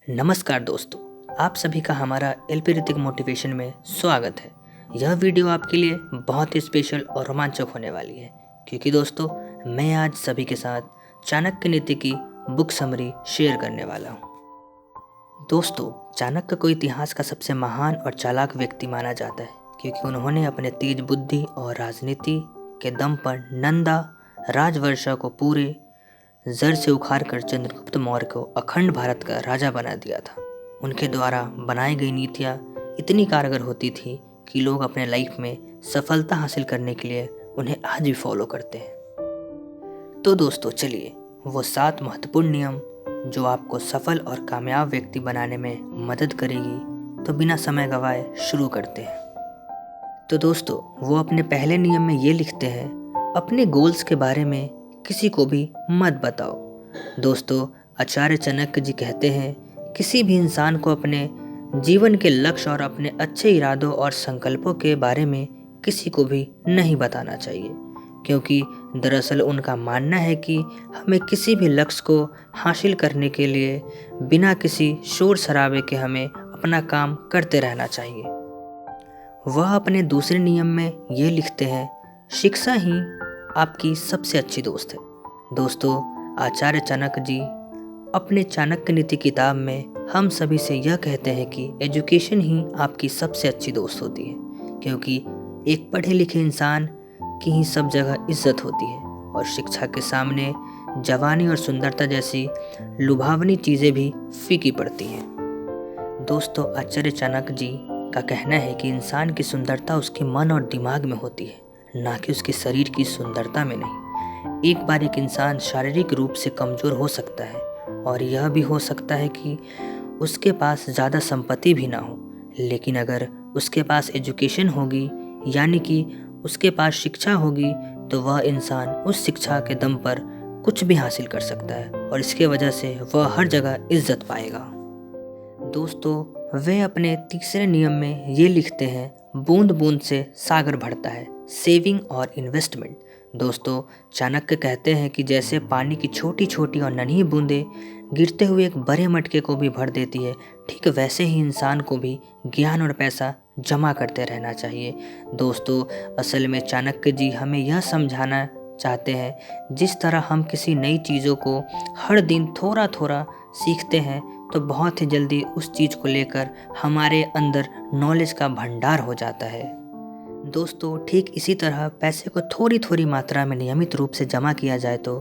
नमस्कार दोस्तों, आप सभी का हमारा एलपी ऋतिक मोटिवेशन में स्वागत है। यह वीडियो आपके लिए बहुत ही स्पेशल और रोमांचक होने वाली है क्योंकि दोस्तों मैं आज सभी के साथ चाणक्य नीति की बुक समरी शेयर करने वाला हूँ। दोस्तों, चाणक्य को इतिहास का सबसे महान और चालाक व्यक्ति माना जाता है क्योंकि उन्होंने अपने तेज बुद्धि और राजनीति के दम पर नंदा राजवंश को पूरे जड़ से उखाड़ कर चंद्रगुप्त मौर्य को अखंड भारत का राजा बना दिया था। उनके द्वारा बनाई गई नीतियाँ इतनी कारगर होती थी कि लोग अपने लाइफ में सफलता हासिल करने के लिए उन्हें आज भी फॉलो करते हैं। तो दोस्तों चलिए वो 7 महत्वपूर्ण नियम जो आपको सफल और कामयाब व्यक्ति बनाने में मदद करेगी, तो बिना समय गंवाए शुरू करते हैं। तो दोस्तों वो अपने पहले नियम में ये लिखते हैं, अपने गोल्स के बारे में किसी को भी मत बताओ। दोस्तों आचार्य चाणक्य जी कहते हैं, किसी भी इंसान को अपने जीवन के लक्ष्य और अपने अच्छे इरादों और संकल्पों के बारे में किसी को भी नहीं बताना चाहिए, क्योंकि दरअसल उनका मानना है कि हमें किसी भी लक्ष्य को हासिल करने के लिए बिना किसी शोर शराबे के हमें अपना काम करते रहना चाहिए। वह अपने दूसरे नियम में ये लिखते हैं, शिक्षा ही आपकी सबसे अच्छी दोस्त है। दोस्तों आचार्य चाणक्य जी अपने चाणक्य नीति किताब में हम सभी से यह कहते हैं कि एजुकेशन ही आपकी सबसे अच्छी दोस्त होती है, क्योंकि एक पढ़े लिखे इंसान की ही सब जगह इज्जत होती है और शिक्षा के सामने जवानी और सुंदरता जैसी लुभावनी चीज़ें भी फीकी पड़ती हैं। दोस्तों आचार्य चाणक्य जी का कहना है कि इंसान की सुंदरता उसके मन और दिमाग में होती है, ना कि उसके शरीर की सुंदरता में नहीं। एक बार एक इंसान शारीरिक रूप से कमज़ोर हो सकता है और यह भी हो सकता है कि उसके पास ज़्यादा संपत्ति भी ना हो, लेकिन अगर उसके पास एजुकेशन होगी, यानी कि उसके पास शिक्षा होगी, तो वह इंसान उस शिक्षा के दम पर कुछ भी हासिल कर सकता है और इसके वजह से वह हर जगह इज्जत पाएगा। दोस्तों वे अपने तीसरे नियम में ये लिखते हैं, बूंद बूंद से सागर भरता है, सेविंग और इन्वेस्टमेंट। दोस्तों चाणक्य कहते हैं कि जैसे पानी की छोटी छोटी और नन्ही बूंदें गिरते हुए एक बड़े मटके को भी भर देती है, ठीक वैसे ही इंसान को भी ज्ञान और पैसा जमा करते रहना चाहिए। दोस्तों असल में चाणक्य जी हमें यह समझाना चाहते हैं, जिस तरह हम किसी नई चीज़ों को हर दिन थोड़ा थोड़ा सीखते हैं तो बहुत ही जल्दी उस चीज़ को लेकर हमारे अंदर नॉलेज का भंडार हो जाता है। दोस्तों ठीक इसी तरह पैसे को थोड़ी थोड़ी मात्रा में नियमित रूप से जमा किया जाए तो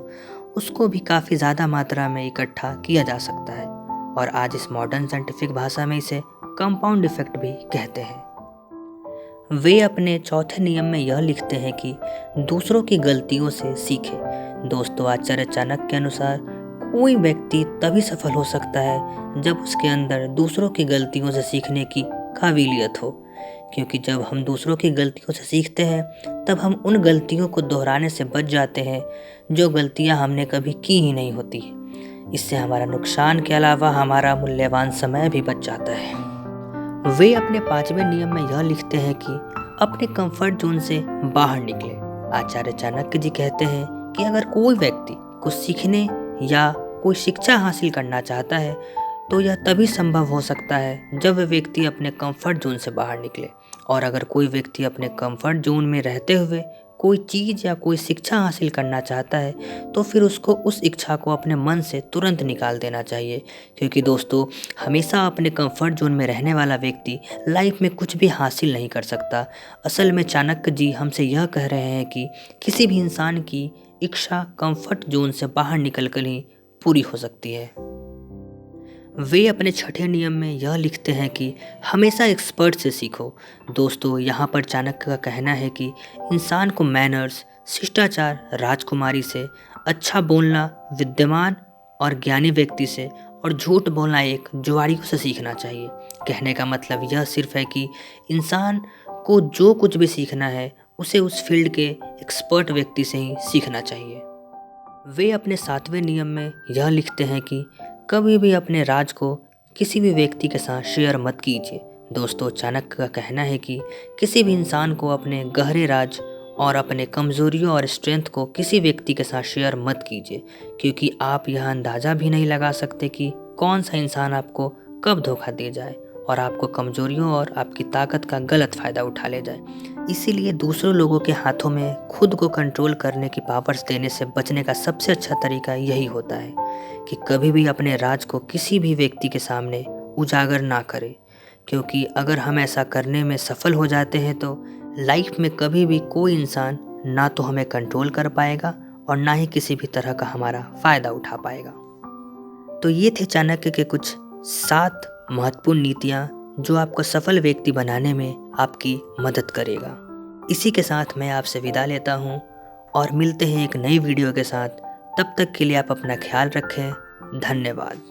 उसको भी काफ़ी ज़्यादा मात्रा में इकट्ठा किया जा सकता है, और आज इस मॉडर्न साइंटिफिक भाषा में इसे कंपाउंड इफेक्ट भी कहते हैं। वे अपने चौथे नियम में यह लिखते हैं कि दूसरों की गलतियों से सीखें। दोस्तों आचार्य चाणक्य के अनुसार कोई व्यक्ति तभी सफल हो सकता है जब उसके अंदर दूसरों की गलतियों से सीखने की काबिलियत हो, क्योंकि जब हम दूसरों की गलतियों से सीखते हैं तब हम उन गलतियों को दोहराने से बच जाते हैं जो गलतियां हमने कभी की ही नहीं होती। इससे हमारा नुकसान के अलावा हमारा मूल्यवान समय भी बच जाता है। वे अपने 5वें नियम में यह लिखते हैं कि अपने कंफर्ट जोन से बाहर निकले। आचार्य चाणक्य जी कहते हैं कि अगर कोई व्यक्ति कुछ सीखने या कोई शिक्षा हासिल करना चाहता है तो यह तभी संभव हो सकता है जब वह व्यक्ति अपने कंफर्ट जोन से बाहर निकले, और अगर कोई व्यक्ति अपने कंफर्ट जोन में रहते हुए कोई चीज़ या कोई शिक्षा हासिल करना चाहता है तो फिर उसको उस इच्छा को अपने मन से तुरंत निकाल देना चाहिए, क्योंकि दोस्तों हमेशा अपने कंफर्ट जोन में रहने वाला व्यक्ति लाइफ में कुछ भी हासिल नहीं कर सकता। असल में चाणक्य जी हमसे यह कह रहे हैं कि किसी भी इंसान की इच्छा कंफर्ट जोन से बाहर निकलकर ही पूरी हो सकती है। वे अपने छठे नियम में यह लिखते हैं कि हमेशा एक्सपर्ट से सीखो। दोस्तों यहाँ पर चाणक्य का कहना है कि इंसान को मैनर्स, शिष्टाचार, राजकुमारी से, अच्छा बोलना विद्यमान और ज्ञानी व्यक्ति से, और झूठ बोलना एक जुआड़ियों से सीखना चाहिए। कहने का मतलब यह सिर्फ है कि इंसान को जो कुछ भी सीखना है उसे उस फील्ड के एक्सपर्ट व्यक्ति से ही सीखना चाहिए। वे अपने 7वें नियम में यह लिखते हैं कि कभी भी अपने राज को किसी भी व्यक्ति के साथ शेयर मत कीजिए। दोस्तों चाणक्य का कहना है कि किसी भी इंसान को अपने गहरे राज और अपने कमज़ोरियों और स्ट्रेंथ को किसी व्यक्ति के साथ शेयर मत कीजिए, क्योंकि आप यह अंदाज़ा भी नहीं लगा सकते कि कौन सा इंसान आपको कब धोखा दे जाए और आपको कमजोरियों और आपकी ताकत का गलत फ़ायदा उठा ले जाए। इसीलिए दूसरों लोगों के हाथों में खुद को कंट्रोल करने की पावर्स देने से बचने का सबसे अच्छा तरीका यही होता है कि कभी भी अपने राज को किसी भी व्यक्ति के सामने उजागर ना करें, क्योंकि अगर हम ऐसा करने में सफल हो जाते हैं तो लाइफ में कभी भी कोई इंसान ना तो हमें कंट्रोल कर पाएगा और ना ही किसी भी तरह का हमारा फ़ायदा उठा पाएगा। तो ये थे चाणक्य के कुछ 7 महत्वपूर्ण नीतियाँ जो आपको सफल व्यक्ति बनाने में आपकी मदद करेगा। इसी के साथ मैं आपसे विदा लेता हूँ और मिलते हैं एक नई वीडियो के साथ। तब तक के लिए आप अपना ख्याल रखें। धन्यवाद।